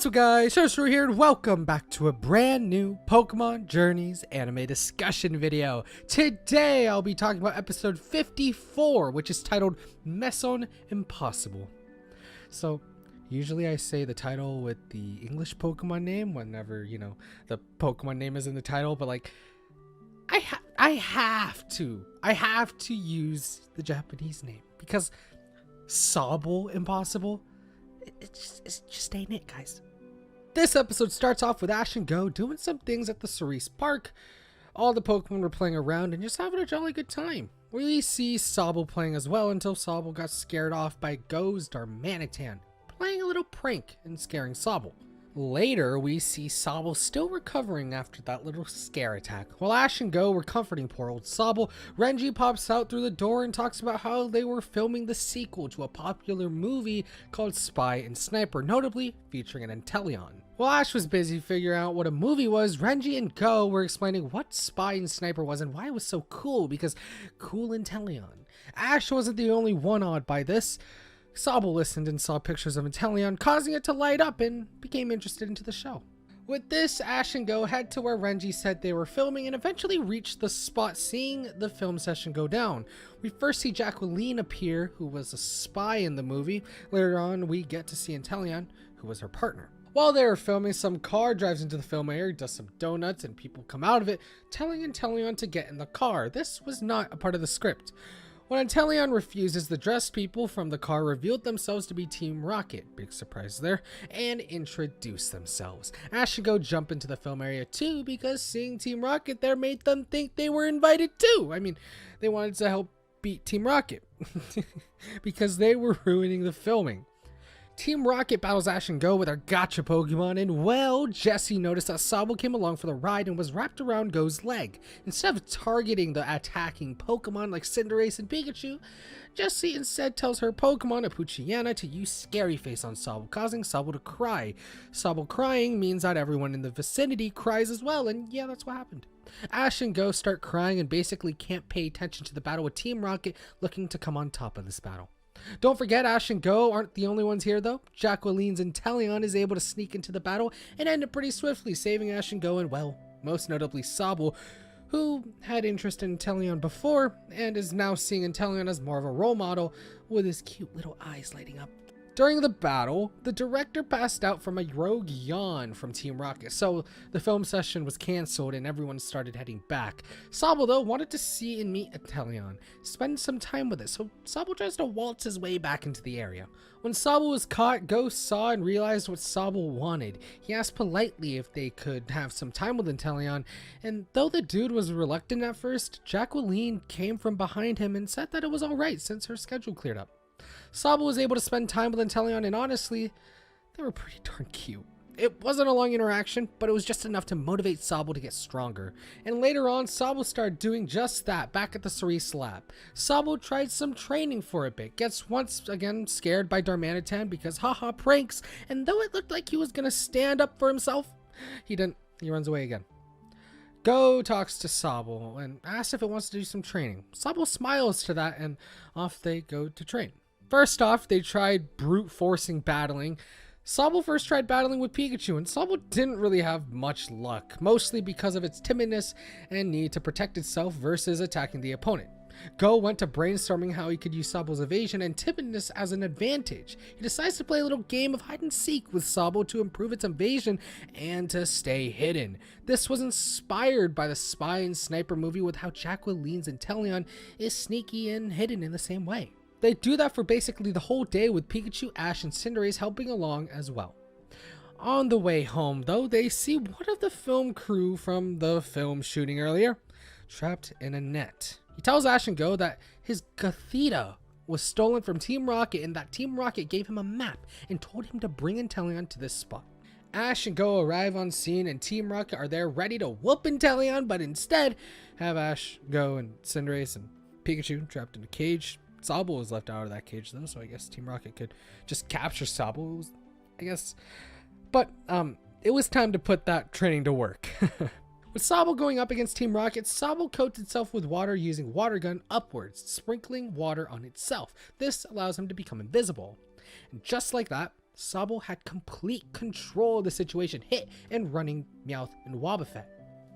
What's up guys, ShinyHunterDestroyer here and welcome back to a brand new Pokemon Journeys anime discussion video. Today I'll be talking about episode 54, which is titled Mission Impossible. So usually I say the title with the English Pokemon name whenever, the Pokemon name is in the title, but like I have to use the Japanese name because SOBBLES Impossible, it just ain't it, guys. This episode starts off with Ash and Go doing some things at the Cerise Park. All the Pokemon were playing around and just having a jolly good time. We see Sobble playing as well until Sobble got scared off by Go's Darmanitan, playing a little prank and scaring Sobble. Later, we see Sobble still recovering after that little scare attack. While Ash and Go were comforting poor old Sobble, Renji pops out through the door and talks about how they were filming the sequel to a popular movie called Spy and Sniper, notably featuring an Inteleon. While Ash was busy figuring out what a movie was, Renji and Go were explaining what Spy and Sniper was and why it was so cool, because cool Inteleon. Ash wasn't the only one awed by this. Sobble listened and saw pictures of Inteleon, causing it to light up and became interested into the show. With this, Ash and Go head to where Renji said they were filming and eventually reach the spot, seeing the film session go down. We first see Jacqueline appear, who was a spy in the movie. Later on, we get to see Inteleon, who was her partner. While they were filming, some car drives into the film area, does some donuts, and people come out of it, telling Inteleon to get in the car. This was not a part of the script. When Inteleon refuses, the dressed people from the car revealed themselves to be Team Rocket, big surprise there, and introduce themselves. Ash and Go jump into the film area too, because seeing Team Rocket there made them think they were invited too. I mean, they wanted to help beat Team Rocket, because they were ruining the filming. Team Rocket battles Ash and Go with our gotcha Pokemon, and well, Jessie noticed that Sobble came along for the ride and was wrapped around Go's leg. Instead of targeting the attacking Pokemon like Cinderace and Pikachu, Jessie instead tells her Pokemon, a Poochyena, to use Scary Face on Sobble, causing Sobble to cry. Sobble crying means that everyone in the vicinity cries as well, and yeah, that's what happened. Ash and Go start crying and basically can't pay attention to the battle with Team Rocket looking to come on top of this battle. Don't forget, Ash and Go aren't the only ones here though. Jacqueline's Inteleon is able to sneak into the battle and end it pretty swiftly, saving Ash and Go and, well, most notably Sobble, who had interest in Inteleon before and is now seeing Inteleon as more of a role model with his cute little eyes lighting up. During the battle, the director passed out from a rogue yawn from Team Rocket, so the film session was cancelled and everyone started heading back. Sobble, though, wanted to see and meet Inteleon, spend some time with it, so Sobble tries to waltz his way back into the area. When Sobble was caught, Go saw and realized what Sobble wanted. He asked politely if they could have some time with Inteleon, and though the dude was reluctant at first, Jacqueline came from behind him and said that it was alright since her schedule cleared up. Sobble was able to spend time with Inteleon, and honestly, they were pretty darn cute. It wasn't a long interaction, but it was just enough to motivate Sobble to get stronger. And later on, Sobble started doing just that back at the Cerise lab. Sobble tried some training for a bit, gets once again scared by Darmanitan because haha pranks, and though it looked like he was gonna stand up for himself, he didn't. He runs away again. Go talks to Sobble and asks if it wants to do some training. Sobble smiles to that and off they go to train. First off, they tried brute forcing battling. Sobble first tried battling with Pikachu, and Sobble didn't really have much luck, mostly because of its timidness and need to protect itself versus attacking the opponent. Go went to brainstorming how he could use Sobble's evasion and timidness as an advantage. He decides to play a little game of hide and seek with Sobble to improve its evasion and to stay hidden. This was inspired by the Spy and Sniper movie with how Jacqueline's Inteleon is sneaky and hidden in the same way. They do that for basically the whole day with Pikachu, Ash, and Cinderace helping along as well. On the way home, though, they see one of the film crew from the film shooting earlier trapped in a net. He tells Ash and Go that his Gothita was stolen from Team Rocket and that Team Rocket gave him a map and told him to bring Inteleon to this spot. Ash and Go arrive on scene and Team Rocket are there ready to whoop Inteleon, but instead have Ash, Go, and Cinderace and Pikachu trapped in a cage. Sobble was left out of that cage though, so I guess Team Rocket could just capture Sobble, I guess. But it was time to put that training to work. With Sobble going up against Team Rocket, Sobble coats itself with water using water gun upwards, sprinkling water on itself. This allows him to become invisible. And just like that, Sobble had complete control of the situation, hit and running Meowth and Wobbuffet.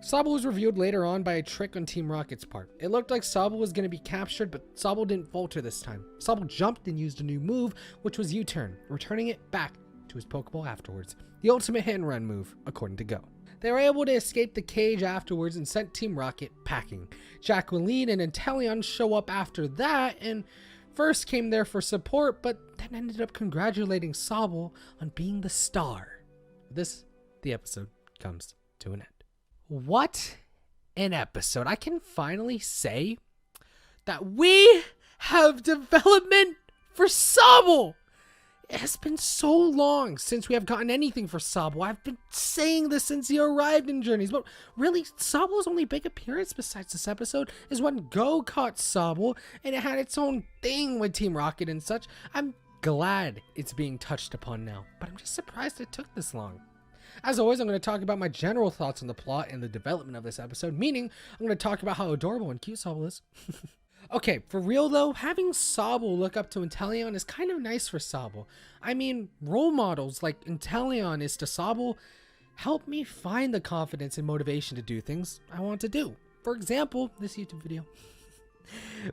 Sobble was revealed later on by a trick on Team Rocket's part. It looked like Sobble was going to be captured, but Sobble didn't falter this time. Sobble jumped and used a new move, which was U-turn, returning it back to his Pokeball afterwards. The ultimate hit and run move, according to Go. They were able to escape the cage afterwards and sent Team Rocket packing. Jacqueline and Inteleon show up after that and first came there for support, but then ended up congratulating Sobble on being the star. The episode comes to an end. What an episode. I can finally say that we have development for Sobble. It has been so long since we have gotten anything for Sobble. I've been saying this since he arrived in Journeys, but really, Sobble's only big appearance besides this episode is when Go caught Sobble, and it had its own thing with Team Rocket and such. I'm glad it's being touched upon now, but I'm just surprised it took this long. As always, I'm going to talk about my general thoughts on the plot and the development of this episode, meaning I'm going to talk about how adorable and cute Sobble is. Okay, for real though, having Sobble look up to Inteleon is kind of nice for Sobble. I mean, role models like Inteleon is to Sobble help me find the confidence and motivation to do things I want to do. For example, this YouTube video.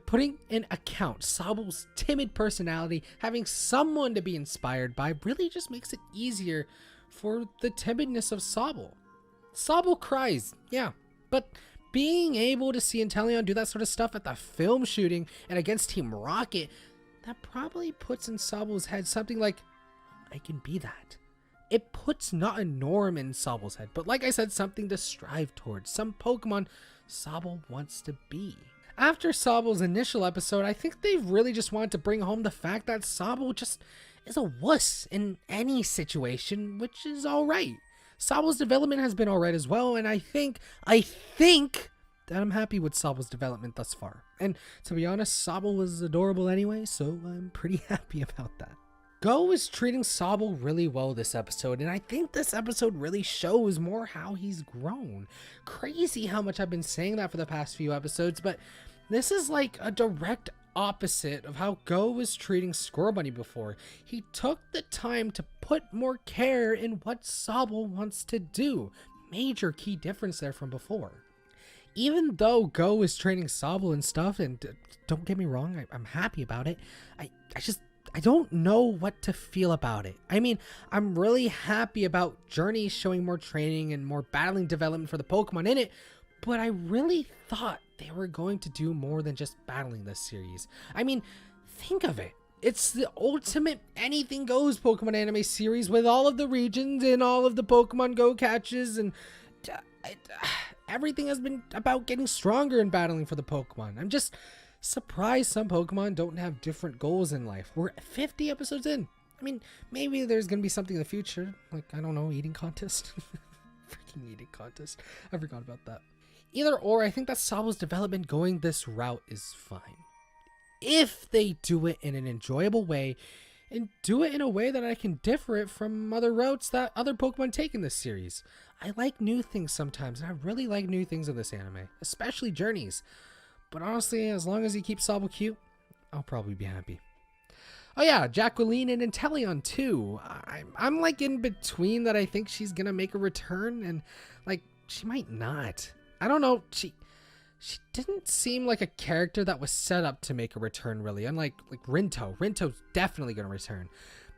Putting in account Sobble's timid personality, having someone to be inspired by really just makes it easier for the timidness of Sobble. Sobble cries, yeah, but being able to see Inteleon do that sort of stuff at the film shooting and against Team Rocket, that probably puts in Sobble's head something like, I can be that. It puts not a norm in Sobble's head, but like I said, something to strive towards, some Pokemon Sobble wants to be. After Sobble's initial episode, I think they really just wanted to bring home the fact that Sobble just is a wuss in any situation, which is alright. Sobble's development has been alright as well, and I think that I'm happy with Sobble's development thus far. And to be honest, Sobble was adorable anyway, so I'm pretty happy about that. Go is treating Sobble really well this episode, and I think this episode really shows more how he's grown. Crazy how much I've been saying that for the past few episodes, but this is like a direct opposite of how Go was treating Scorbunny before. He took the time to put more care in what Sobble wants to do. Major key difference there from before. Even though Go is training Sobble and stuff, and don't get me wrong, I'm happy about it, I don't know what to feel about it. I mean, I'm really happy about Journeys showing more training and more battling development for the Pokemon in it, but I really thought they were going to do more than just battling this series. I mean, think of it. It's the ultimate anything goes Pokemon anime series with all of the regions and all of the Pokemon Go catches, and everything has been about getting stronger and battling for the Pokemon. I'm just surprised some Pokemon don't have different goals in life. We're 50 episodes in. I mean, maybe there's going to be something in the future, like, I don't know, eating contest. Freaking eating contest. I forgot about that. Either or, I think that Sobble's development going this route is fine. If they do it in an enjoyable way, and do it in a way that I can differ it from other routes that other Pokemon take in this series. I like new things sometimes, and I really like new things in this anime, especially Journeys. But honestly, as long as you keep Sobble cute, I'll probably be happy. Oh yeah, Jacqueline and Inteleon too. I'm like in between that I think she's gonna make a return, and like she might not. I don't know, she didn't seem like a character that was set up to make a return really, unlike like Rinto. Rinto's definitely gonna return.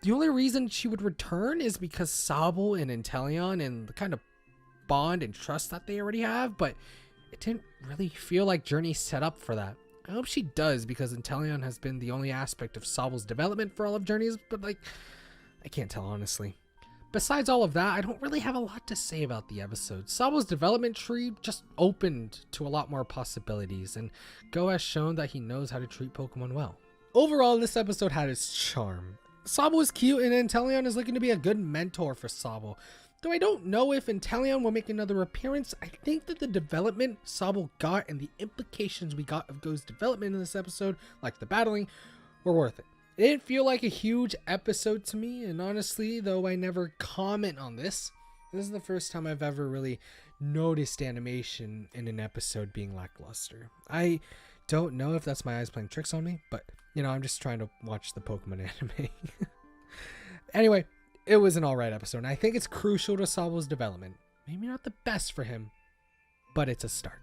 The only reason she would return is because Sobble and Inteleon and the kind of bond and trust that they already have, but it didn't really feel like Journey set up for that. I hope she does, because Inteleon has been the only aspect of Sobble's development for all of Journeys, but like, I can't tell honestly. Besides all of that, I don't really have a lot to say about the episode. Sobble's development tree just opened to a lot more possibilities, and Go has shown that he knows how to treat Pokemon well. Overall, this episode had its charm. Sobble is cute, and Inteleon is looking to be a good mentor for Sobble. Though I don't know if Inteleon will make another appearance, I think that the development Sobble got and the implications we got of Go's development in this episode, like the battling, were worth it. It didn't feel like a huge episode to me, and honestly, though I never comment on this is the first time I've ever really noticed animation in an episode being lackluster. I don't know if that's my eyes playing tricks on me, but, you know, I'm just trying to watch the Pokemon anime. Anyway, it was an alright episode. And I think it's crucial to SOBBLES' development. Maybe not the best for him, but it's a start.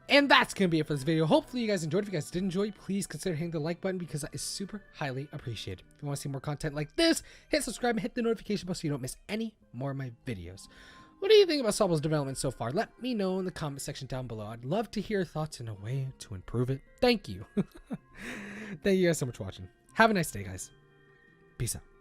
And that's going to be it for this video. Hopefully you guys enjoyed. If you guys did enjoy, please consider hitting the like button because that is super highly appreciated. If you want to see more content like this, hit subscribe and hit the notification bell so you don't miss any more of my videos. What do you think about SOBBLES' development so far? Let me know in the comment section down below. I'd love to hear your thoughts and a way to improve it. Thank you. Thank you guys so much for watching. Have a nice day, guys. Peace out.